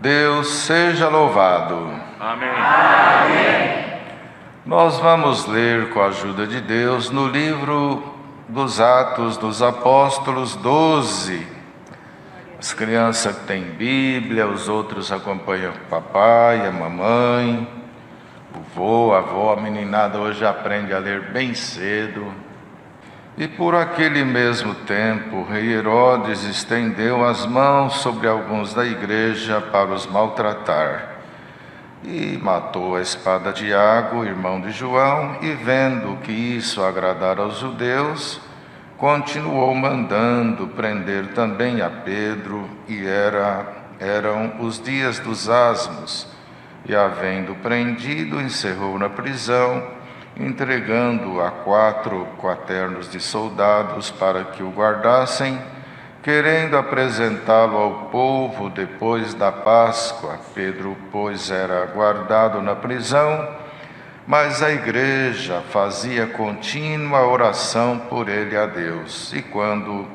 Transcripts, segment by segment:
Deus seja louvado. Amém. Nós vamos ler com a ajuda de Deus no livro dos Atos dos Apóstolos 12. As crianças que têm Bíblia, os outros acompanham o papai, a mamãe, o vô, a avó. A meninada hoje aprende a ler bem cedo. E por aquele mesmo tempo, o rei Herodes estendeu as mãos sobre alguns da igreja para os maltratar. E matou a espada de Tiago, irmão de João, e vendo que isso agradara aos judeus, continuou mandando prender também a Pedro, e eram os dias dos asmos. E havendo prendido, encerrou na prisão, entregando a 4 quaternos de soldados para que o guardassem, querendo apresentá-lo ao povo depois da Páscoa. Pedro, pois, era guardado na prisão, mas a igreja fazia contínua oração por ele a Deus. E quando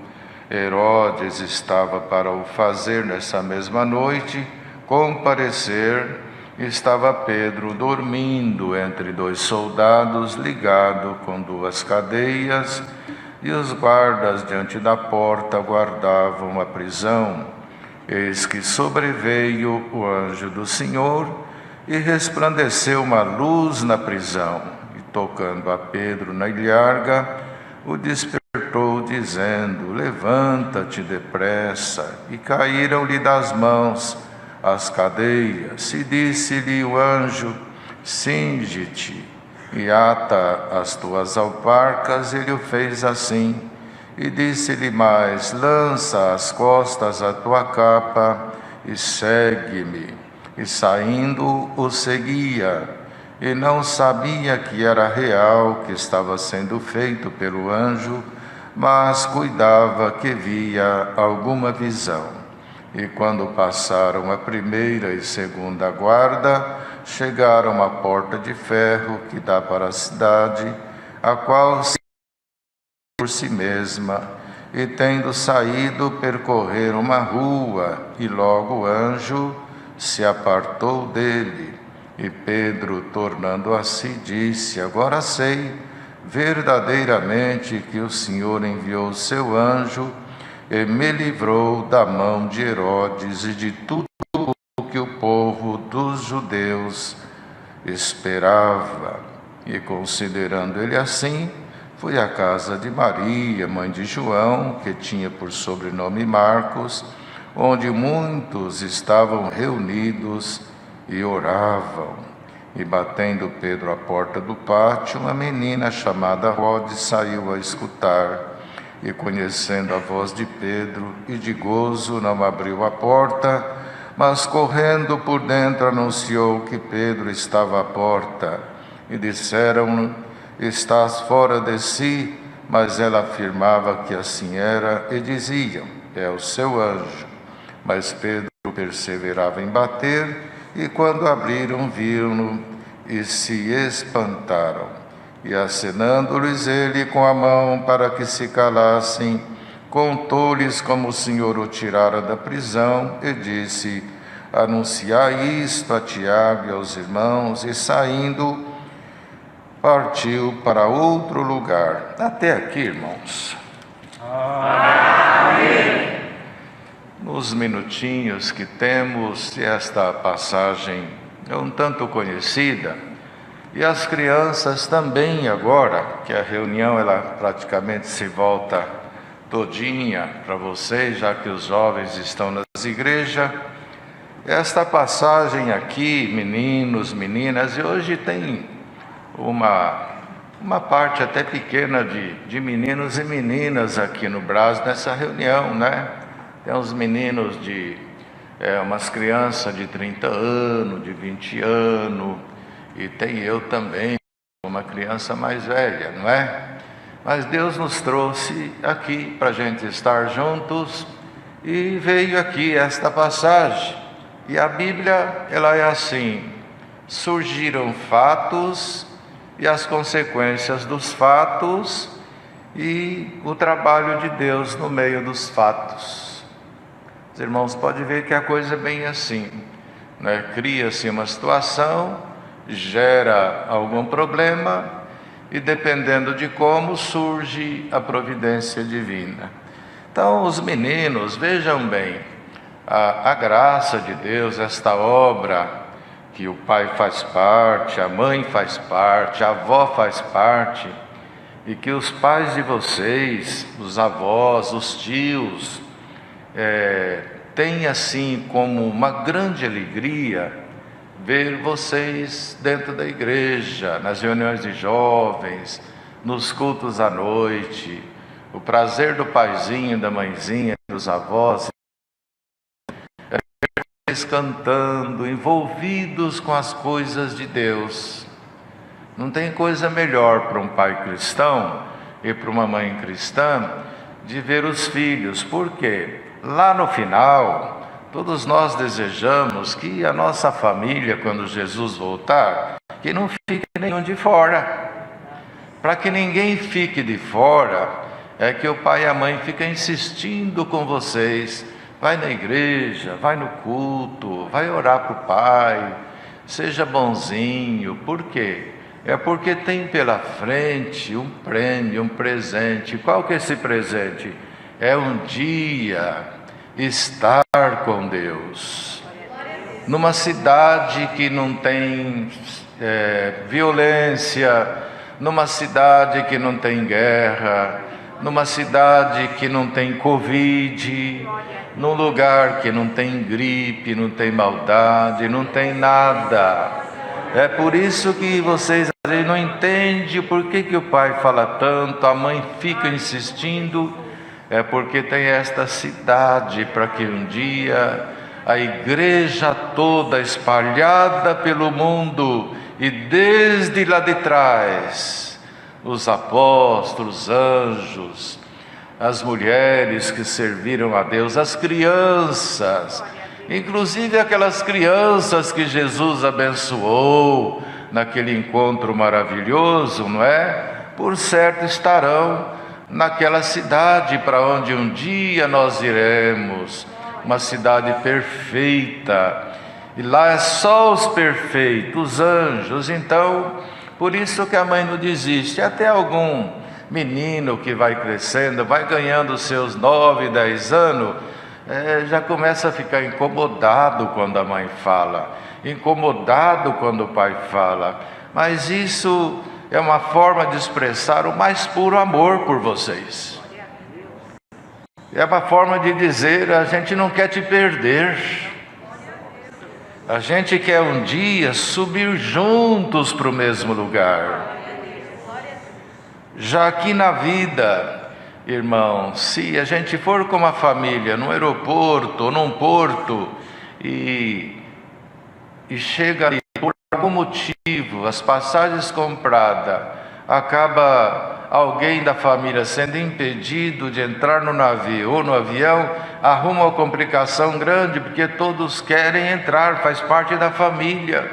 Herodes estava para o fazer nessa mesma noite comparecer, estava Pedro dormindo entre 2 soldados, ligado com 2 cadeias, e os guardas diante da porta guardavam a prisão. Eis que sobreveio o anjo do Senhor, e resplandeceu uma luz na prisão, e tocando a Pedro na ilharga, o despertou, dizendo: levanta-te depressa. E caíram-lhe das mãos as cadeias, e disse-lhe o anjo: cinge-te e ata as tuas alparcas. Ele o fez assim. E disse-lhe mais: lança às costas a tua capa e segue-me. E saindo o seguia, e não sabia que era real que estava sendo feito pelo anjo, mas cuidava que via alguma visão. E quando passaram a primeira e segunda guarda, chegaram à porta de ferro que dá para a cidade, a qual se por si mesma, e tendo saído, percorreram uma rua, e logo o anjo se apartou dele. E Pedro, tornando a si, disse: agora sei verdadeiramente que o Senhor enviou o seu anjo e me livrou da mão de Herodes e de tudo o que o povo dos judeus esperava. E considerando ele assim, foi à casa de Maria, mãe de João, que tinha por sobrenome Marcos, onde muitos estavam reunidos e oravam. E batendo Pedro à porta do pátio, uma menina chamada Rode saiu a escutar. E conhecendo a voz de Pedro, e de gozo não abriu a porta, mas correndo por dentro anunciou que Pedro estava à porta. E disseram: estás fora de si? Mas ela afirmava que assim era, e diziam: é o seu anjo. Mas Pedro perseverava em bater, e quando abriram, viram-no e se espantaram. E acenando-lhes ele com a mão para que se calassem, contou-lhes como o Senhor o tirara da prisão, e disse: anunciai isto a Tiago e aos irmãos. E saindo, partiu para outro lugar. Até aqui, irmãos. Amém. Nos minutinhos que temos, esta passagem é um tanto conhecida, e as crianças também agora, que a reunião ela praticamente se volta todinha para vocês, já que os jovens estão nas igrejas. Esta passagem aqui, meninos, meninas, e hoje tem uma parte até pequena de meninos e meninas aqui no Brasil, nessa reunião, né? Tem uns meninos umas crianças de 30 anos, de 20 anos, e tem eu também, uma criança mais velha, não é? Mas Deus nos trouxe aqui para a gente estar juntos, e veio aqui esta passagem. E a Bíblia, ela é assim: surgiram fatos e as consequências dos fatos e o trabalho de Deus no meio dos fatos. Os irmãos podem ver que a coisa é bem assim. né? Cria-se uma situação, gera algum problema e, dependendo de como, surge a providência divina. Então, os meninos, vejam bem, a graça de Deus, esta obra que o pai faz parte, a mãe faz parte, a avó faz parte, e que os pais de vocês, os avós, os tios, têm assim como uma grande alegria ver vocês dentro da igreja, nas reuniões de jovens, nos cultos à noite, o prazer do paizinho, da mãezinha, dos avós, cantando, envolvidos com as coisas de Deus. Não tem coisa melhor para um pai cristão e para uma mãe cristã de ver os filhos, porque lá no final, todos nós desejamos que a nossa família, quando Jesus voltar, que não fique nenhum de fora. Para que ninguém fique de fora, é que o pai e a mãe ficam insistindo com vocês. Vai na igreja, vai no culto, vai orar para o pai, seja bonzinho. Por quê? É porque tem pela frente um prêmio, um presente. Qual que é esse presente? É um dia estar com Deus. Numa cidade que não tem violência, numa cidade que não tem guerra, numa cidade que não tem Covid, num lugar que não tem gripe, não tem maldade, não tem nada. É por isso que vocês às vezes não entendem por que o pai fala tanto, a mãe fica insistindo. É porque tem esta cidade para que um dia a igreja toda espalhada pelo mundo e desde lá de trás, os apóstolos, anjos, as mulheres que serviram a Deus, as crianças, inclusive aquelas crianças que Jesus abençoou naquele encontro maravilhoso, não é? Por certo estarão naquela cidade para onde um dia nós iremos, uma cidade perfeita, e lá é só os perfeitos, os anjos. Então, por isso que a mãe não desiste. Até algum menino que vai crescendo, vai ganhando seus 9, 10 anos, já começa a ficar incomodado quando a mãe fala, incomodado quando o pai fala. Mas isso é uma forma de expressar o mais puro amor por vocês. É uma forma de dizer: a gente não quer te perder. A gente quer um dia subir juntos para o mesmo lugar. Já aqui na vida, irmão, se a gente for com uma família no aeroporto ou num porto e chega ali, por algum motivo, as passagens compradas, acaba alguém da família sendo impedido de entrar no navio ou no avião, arruma uma complicação grande, porque todos querem entrar, faz parte da família.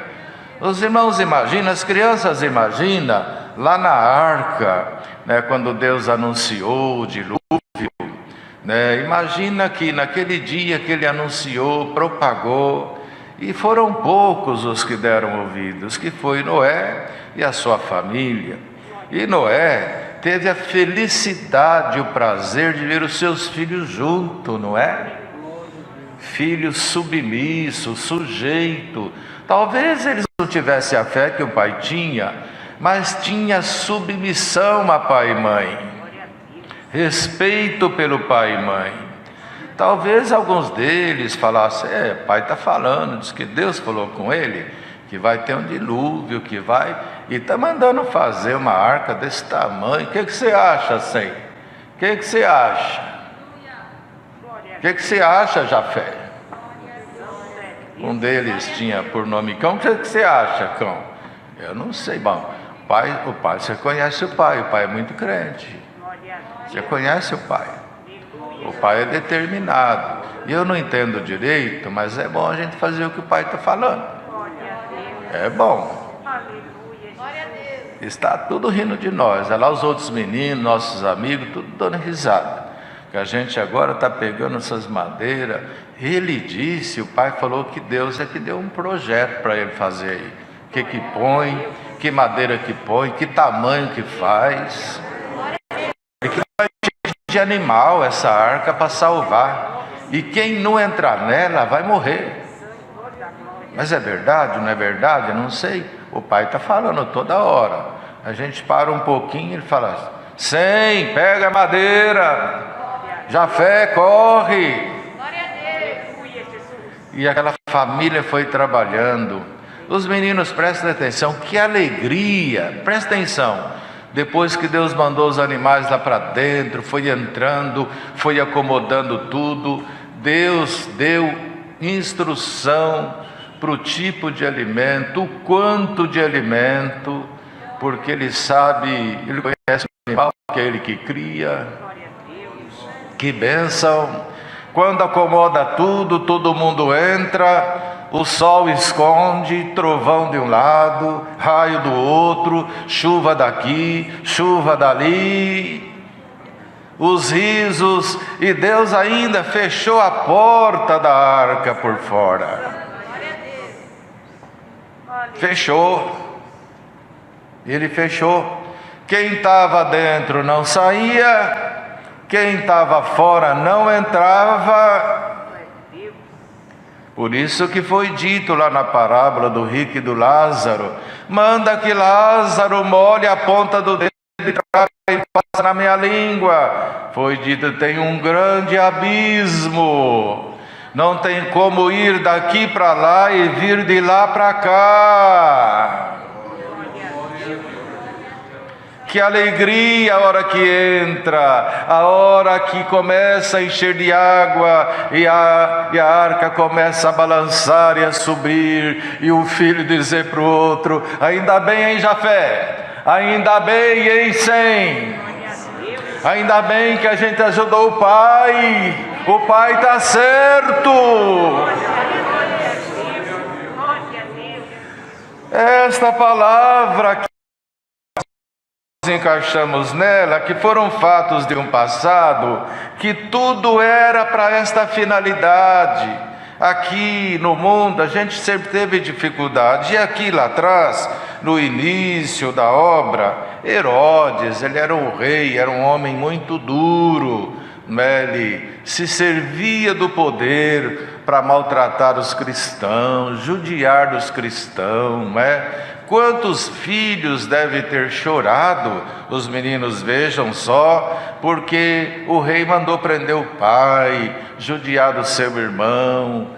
Os irmãos imaginam, as crianças imaginam, lá na arca, né, quando Deus anunciou o dilúvio, né, imagina que naquele dia que Ele anunciou, propagou, e foram poucos os que deram ouvidos, que foi Noé e a sua família. E Noé teve a felicidade, o prazer de ver os seus filhos juntos, não é? Filhos submissos, sujeitos. Talvez eles não tivessem a fé que o pai tinha, mas tinha submissão a pai e mãe, respeito pelo pai e mãe. Talvez alguns deles falassem: pai está falando, diz que Deus falou com ele, que vai ter um dilúvio, que vai, e está mandando fazer uma arca desse tamanho. O que você acha, Sem? O que você acha? O que você acha, Jafé? Um deles tinha por nome Cão. O que você acha, Cão? Eu não sei. Bom, o pai, você conhece o pai é muito crente. Você conhece o pai. O pai é determinado. E eu não entendo direito, mas é bom a gente fazer o que o pai está falando. É bom. Está tudo rindo de nós. Olha lá os outros meninos, nossos amigos, tudo dando risada. Que a gente agora está pegando essas madeiras Ele disse, o pai falou que Deus é que deu um projeto para ele fazer aí. O que põe, que madeira que põe, que tamanho que faz. E que vai de animal essa arca para salvar. E quem não entrar nela vai morrer. Mas é verdade, não é verdade? Eu não sei. O pai está falando toda hora. A gente para um pouquinho e ele fala: sim, pega a madeira. Jafé, corre. E aquela família foi trabalhando. Os meninos, prestem atenção, que alegria. Presta atenção. Depois que Deus mandou os animais lá para dentro, foi entrando, foi acomodando tudo. Deus deu instrução para o tipo de alimento, o quanto de alimento, porque Ele sabe, Ele conhece o animal, que é Ele que cria. Que bênção! Quando acomoda tudo, todo mundo entra, o sol esconde, trovão de um lado, raio do outro, chuva daqui, chuva dali, os risos, e Deus ainda fechou a porta da arca por fora. Fechou. Ele fechou. Quem estava dentro não saía, quem estava fora não entrava. Por isso que foi dito lá na parábola do rico e do Lázaro: manda que Lázaro molhe a ponta do dedo e passe na minha língua. Foi dito: tem um grande abismo, não tem como ir daqui para lá e vir de lá para cá. Que alegria a hora que entra, a hora que começa a encher de água e a arca começa a balançar e a subir, e um filho dizer para o outro: ainda bem, hein, Jafé? Ainda bem, hein, Sem? Ainda bem que a gente ajudou o pai está certo. Esta palavra que nós encaixamos nela, que foram fatos de um passado, que tudo era para esta finalidade. Aqui no mundo a gente sempre teve dificuldade, e aqui lá atrás, no início da obra, Herodes, ele era um rei, era um homem muito duro, ele se servia do poder para maltratar os cristãos, judiar dos cristãos, Quantos filhos devem ter chorado, os meninos, vejam só, porque o rei mandou prender o pai, judiar do seu irmão.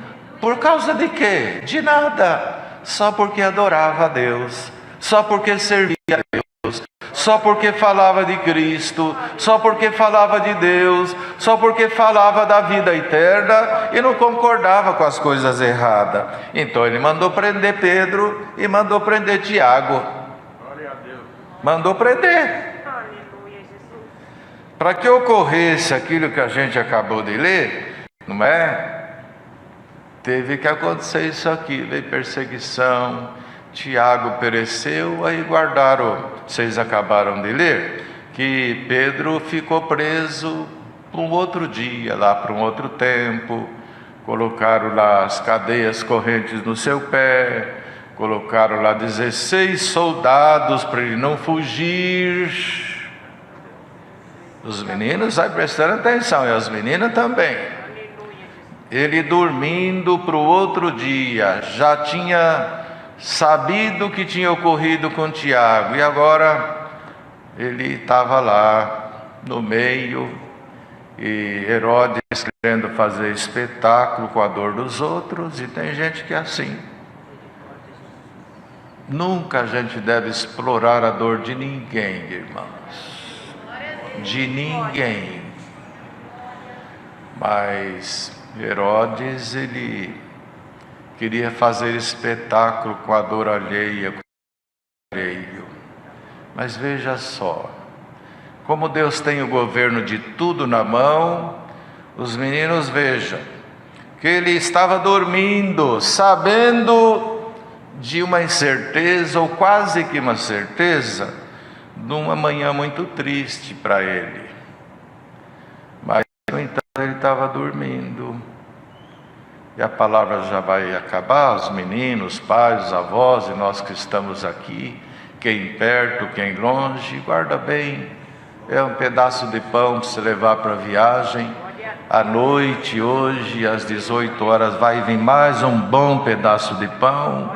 Por causa de quê? De nada. Só porque adorava a Deus, só porque servia a Deus, só porque falava de Cristo, só porque falava de Deus, só porque falava da vida eterna e não concordava com as coisas erradas. Então ele mandou prender Pedro e mandou prender Tiago. Mandou prender. Para que ocorresse aquilo que a gente acabou de ler, não é? Teve que acontecer isso aqui, veio perseguição, Tiago pereceu, aí guardaram, vocês acabaram de ler, que Pedro ficou preso por um outro dia, lá para um outro tempo, colocaram lá as cadeias correntes no seu pé, colocaram lá 16 soldados para ele não fugir. Os meninos, vai prestando atenção, e as meninas também. Ele dormindo para o outro dia, já tinha sabido o que tinha ocorrido com Tiago, e agora ele estava lá no meio, e Herodes querendo fazer espetáculo com a dor dos outros, e tem gente que é assim. Nunca a gente deve explorar a dor de ninguém, irmãos, de ninguém. Mas Herodes, ele queria fazer espetáculo com a dor alheia, com o alheio. Mas veja só, como Deus tem o governo de tudo na mão, os meninos vejam, que ele estava dormindo, sabendo de uma incerteza, ou quase que uma certeza, de uma manhã muito triste para ele. Mas, no entanto, ele estava dormindo. E a palavra já vai acabar, os meninos, pais, avós e nós que estamos aqui, quem perto, quem longe, guarda bem. É um pedaço de pão para se levar para a viagem. À noite, hoje, às 18 horas, vai vir mais um bom pedaço de pão.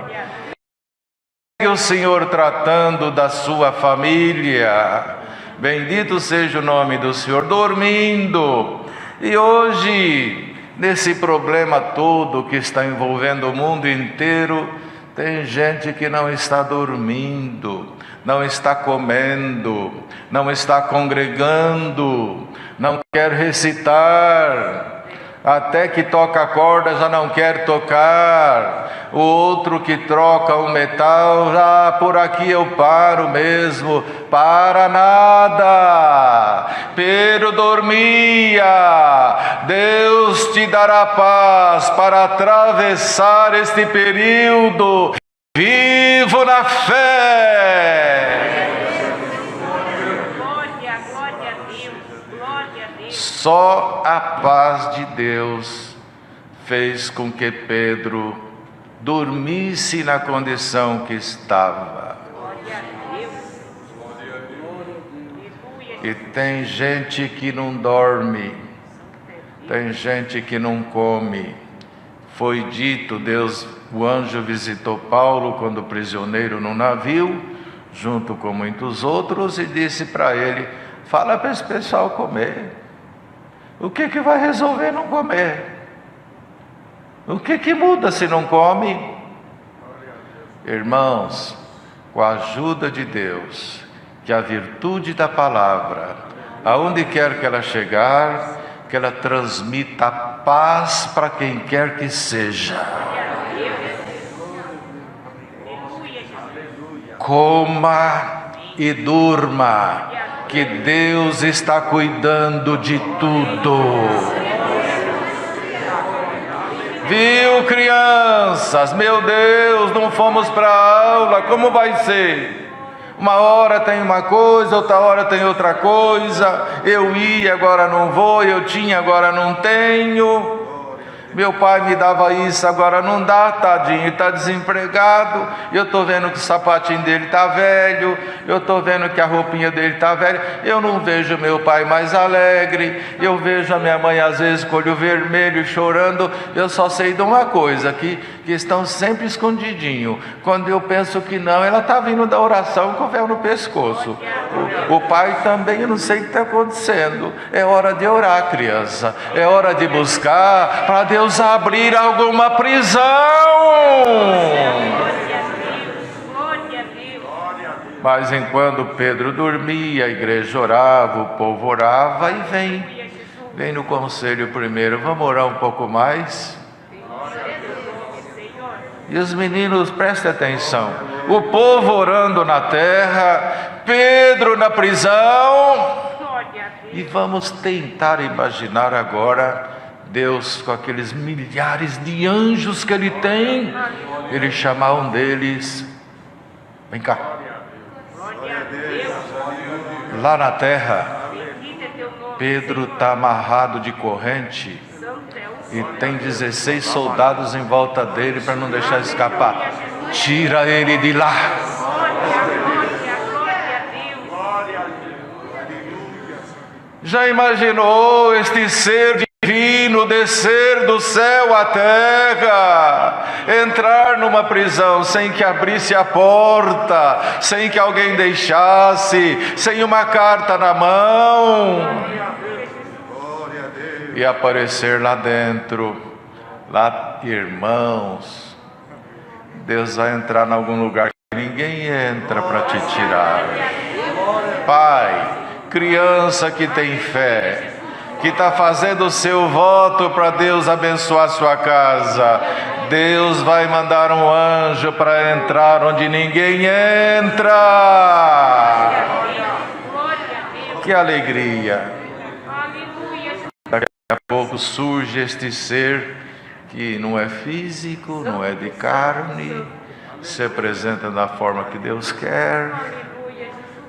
E o Senhor tratando da sua família. Bendito seja o nome do Senhor, dormindo. E hoje, nesse problema todo que está envolvendo o mundo inteiro, tem gente que não está dormindo, não está comendo, não está congregando, não quer recitar, até que toca a corda já não quer tocar. O outro que troca o metal, por aqui eu paro mesmo, para nada. Pedro dormia. Deus te dará paz para atravessar este período. Vivo na fé. Só a paz de Deus fez com que Pedro dormisse na condição que estava. E tem gente que não dorme, tem gente que não come. Foi dito, o anjo visitou Paulo quando prisioneiro no navio, junto com muitos outros, e disse para ele: fala para esse pessoal comer. O que vai resolver não comer? O que muda se não come? Irmãos, com a ajuda de Deus, que a virtude da palavra, aonde quer que ela chegar, que ela transmita paz para quem quer que seja. Coma e durma, que Deus está cuidando de tudo. Viu, crianças? Meu Deus, não fomos para a aula, como vai ser? Uma hora tem uma coisa, outra hora tem outra coisa. Eu ia, agora não vou. Eu tinha, agora não tenho. Meu pai me dava isso, agora não dá, tadinho, está desempregado. Eu estou vendo que o sapatinho dele está velho, eu estou vendo que a roupinha dele está velha. Eu não vejo meu pai mais alegre, eu vejo a minha mãe às vezes com o olho vermelho, chorando. Eu só sei de uma coisa, que estão sempre escondidinho. Quando eu penso que não, ela está vindo da oração com o véu no pescoço. O pai também, eu não sei o que está acontecendo. É hora de orar, criança, é hora de buscar para Deus abrir alguma prisão. Mas enquanto Pedro dormia, a igreja orava, o povo orava, e vem no conselho primeiro: vamos orar um pouco mais? E os meninos, prestem atenção, o povo orando na terra, Pedro na prisão. E vamos tentar imaginar agora Deus com aqueles milhares de anjos que Ele tem. Ele chamar um deles: vem cá. Lá na terra, Pedro está amarrado de corrente e tem 16 soldados em volta dele para não deixar escapar. Tira ele de lá. Já imaginou este ser divino descer do céu à terra, entrar numa prisão sem que abrisse a porta, sem que alguém deixasse, sem uma carta na mão, e aparecer lá dentro? Lá, irmãos, Deus vai entrar em algum lugar que ninguém entra para te tirar. Pai, criança que tem fé, que está fazendo o seu voto para Deus abençoar a sua casa, Deus vai mandar um anjo para entrar onde ninguém entra. Que alegria! Daqui a pouco surge este ser que não é físico, não é de carne, se apresenta da forma que Deus quer,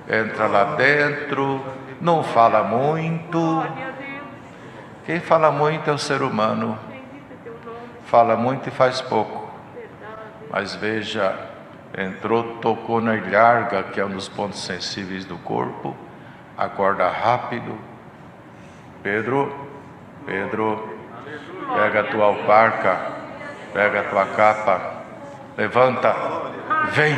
entra lá dentro, não fala muito. Quem fala muito é o ser humano. fala muito e faz pouco. Mas veja, entrou, tocou na ilharga, que é um dos pontos sensíveis do corpo, acorda rápido. Pedro, pega a tua alparca, pega a tua capa, levanta, vem.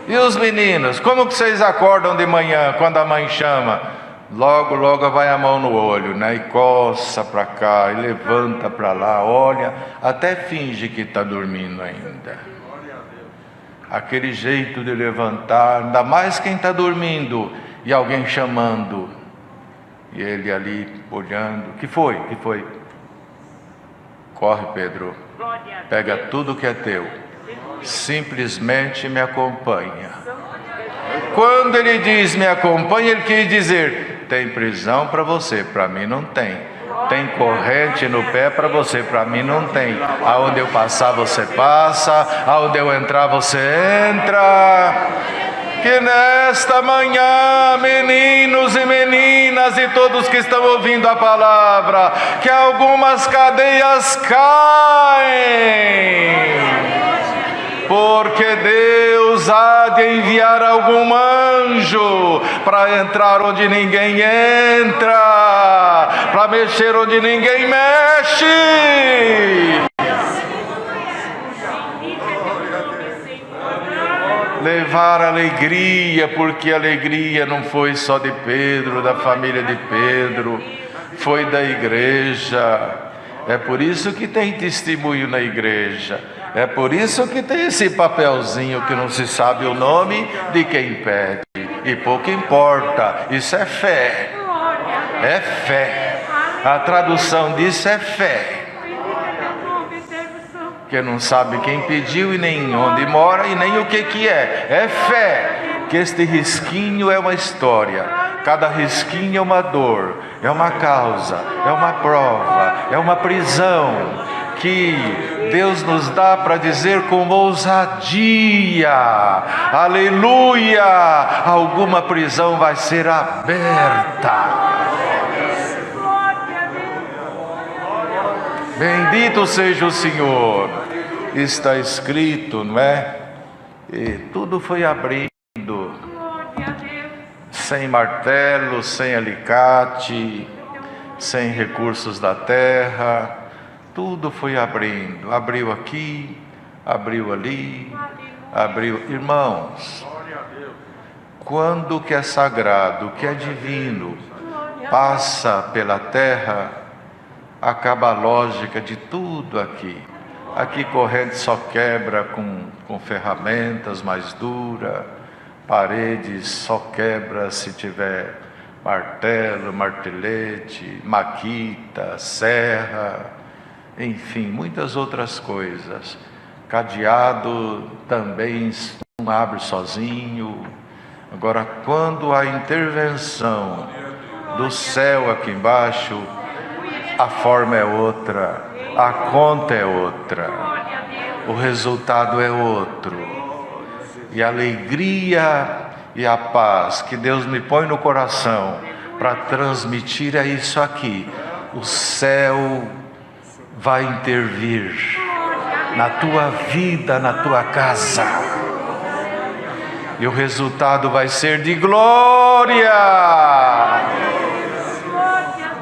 E os meninos, como que vocês acordam de manhã, quando a mãe chama? Logo vai a mão no olho, né? E coça para cá, e levanta para lá, olha, até finge que está dormindo ainda. Aquele jeito de levantar, ainda mais quem está dormindo, e alguém chamando, e ele ali olhando. Que foi? Corre, Pedro, pega tudo que é teu, simplesmente me acompanha. Quando ele diz me acompanha, ele quer dizer: tem prisão para você, para mim não tem. Tem corrente no pé para você, para mim não tem. Aonde eu passar você passa, aonde eu entrar você entra. Que nesta manhã, meninos e meninas e todos que estão ouvindo a palavra, que algumas cadeias caem, porque Deus há de enviar algum anjo para entrar onde ninguém entra, para mexer onde ninguém mexe. Levar alegria, porque a alegria não foi só de Pedro, da família de Pedro, foi da igreja. É por isso que tem testemunho na igreja. É por isso que tem esse papelzinho que não se sabe o nome de quem pede. E pouco importa, isso é fé. É fé. A tradução disso é fé. Que não sabe quem pediu e nem onde mora e nem o que é. É fé. Que este risquinho é uma história. Cada risquinho é uma dor, é uma causa, é uma prova, é uma prisão que Deus nos dá para dizer com ousadia: aleluia, alguma prisão vai ser aberta. Bendito seja o Senhor. Está escrito, não é? E tudo foi abrindo, sem martelo, sem alicate, sem recursos da terra. Tudo foi abrindo. Abriu aqui, abriu ali, abriu. Irmãos, quando o que é sagrado, o que é divino, passa pela terra, acaba a lógica de tudo aqui. Aqui corrente só quebra com ferramentas mais duras, paredes só quebra se tiver martelo, martelete, maquita, serra, enfim, muitas outras coisas. Cadeado também não abre sozinho. Agora, quando a intervenção do céu aqui embaixo, a forma é outra, a conta é outra, o resultado é outro. E a alegria e a paz que Deus me põe no coração para transmitir é isso aqui. O céu vai intervir na tua vida, na tua casa. E o resultado vai ser de glória.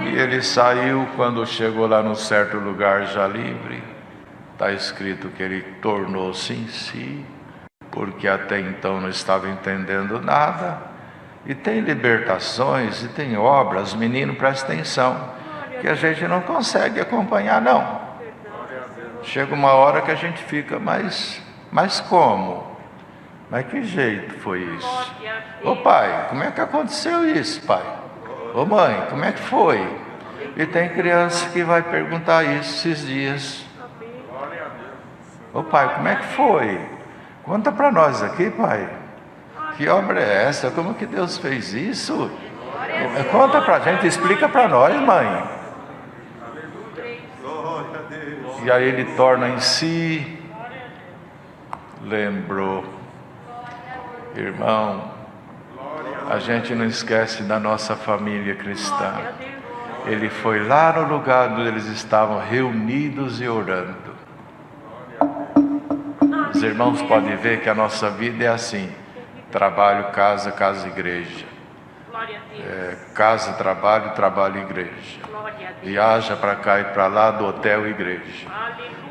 E ele saiu, quando chegou lá num certo lugar já livre, está escrito que ele tornou-se em si, porque até então não estava entendendo nada. E tem libertações e tem obras, menino, presta atenção, que a gente não consegue acompanhar não. Chega uma hora que a gente fica, mas como? Mas que jeito foi isso? Ô pai, como é que aconteceu isso, pai? Ô mãe, como é que foi? E tem criança que vai perguntar isso esses dias. Ô pai, como é que foi? Conta para nós aqui, pai. Que obra é essa? Como que Deus fez isso? Conta para a gente, explica para nós, mãe. E aí ele torna em si, lembrou. Irmão, a gente não esquece da nossa família cristã. Ele foi lá no lugar onde eles estavam reunidos e orando. Os irmãos podem ver que a nossa vida é assim: trabalho, casa, casa, igreja. Casa, trabalho, trabalho, igreja. Viaja para cá e para lá, do hotel, igreja.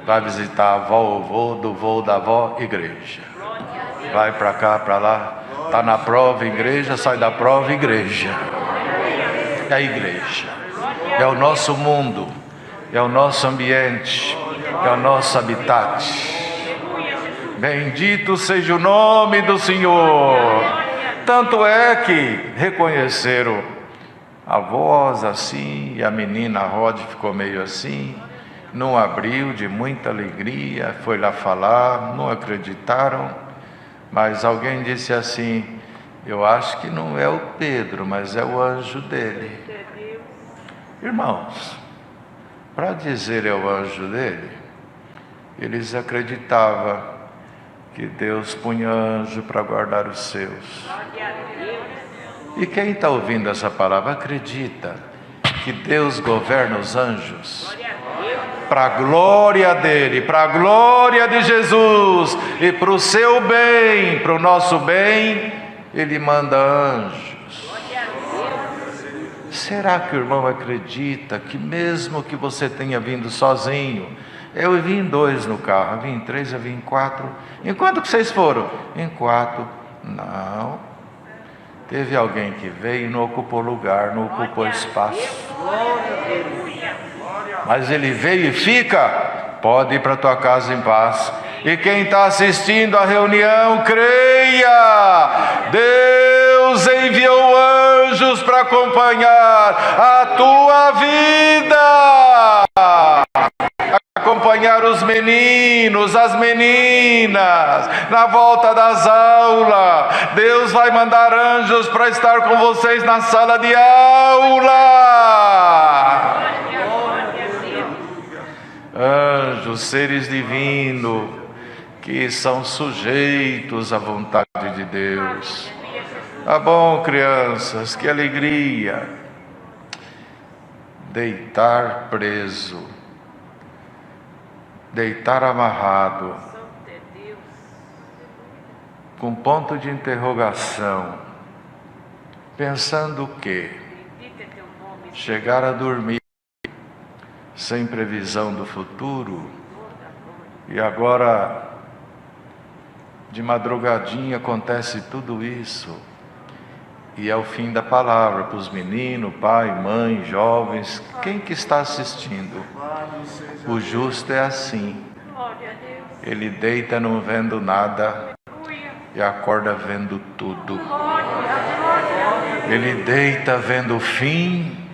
Vai visitar a avó ou vô, do vô, da avó, igreja. Vai para cá, para lá, está na prova, igreja, sai da prova, igreja. É a igreja. É o nosso mundo, é o nosso ambiente, é o nosso habitat. Bendito seja o nome do Senhor. Tanto é que reconheceram a voz assim, e a menina Rod ficou meio assim, não abriu, de muita alegria, foi lá falar, não acreditaram, mas alguém disse assim: eu acho que não é o Pedro, mas é o anjo dele. Irmãos, para dizer é o anjo dele, eles acreditavam que Deus punha anjo para guardar os seus. E quem está ouvindo essa palavra acredita que Deus governa os anjos para a glória dele, para a glória de Jesus e para o seu bem, para o nosso bem, ele manda anjos. Será que o irmão acredita que mesmo que você tenha vindo sozinho, eu vim em 2 no carro, eu vim em 3, eu vim em 4, em quanto que vocês foram? Em 4, não, teve alguém que veio e não ocupou lugar, não ocupou espaço, mas ele veio e fica, pode ir para tua casa em paz. E quem está assistindo a reunião, creia, Deus enviou anjos para acompanhar a tua vida, acompanhar os meninos, as meninas, na volta das aulas. Deus vai mandar anjos para estar com vocês na sala de aula. Anjos, seres divinos, que são sujeitos à vontade de Deus. Tá bom, crianças, que alegria. Deitar preso, deitar amarrado, com ponto de interrogação, pensando o quê? Chegar a dormir sem previsão do futuro, e agora de madrugadinha acontece tudo isso, e é o fim da palavra para os meninos, pai, mãe, jovens, quem que está assistindo? O justo é assim, ele deita não vendo nada e acorda vendo tudo. Ele deita vendo o fim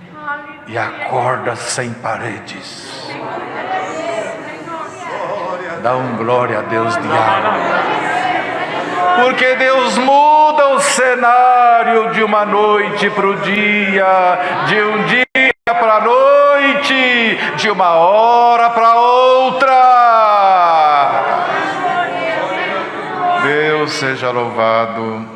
e acorda sem paredes. Dá um glória a Deus, diabo. Porque Deus muda o cenário de uma noite para o dia, de um dia para a noite, de uma hora para outra. Deus seja louvado.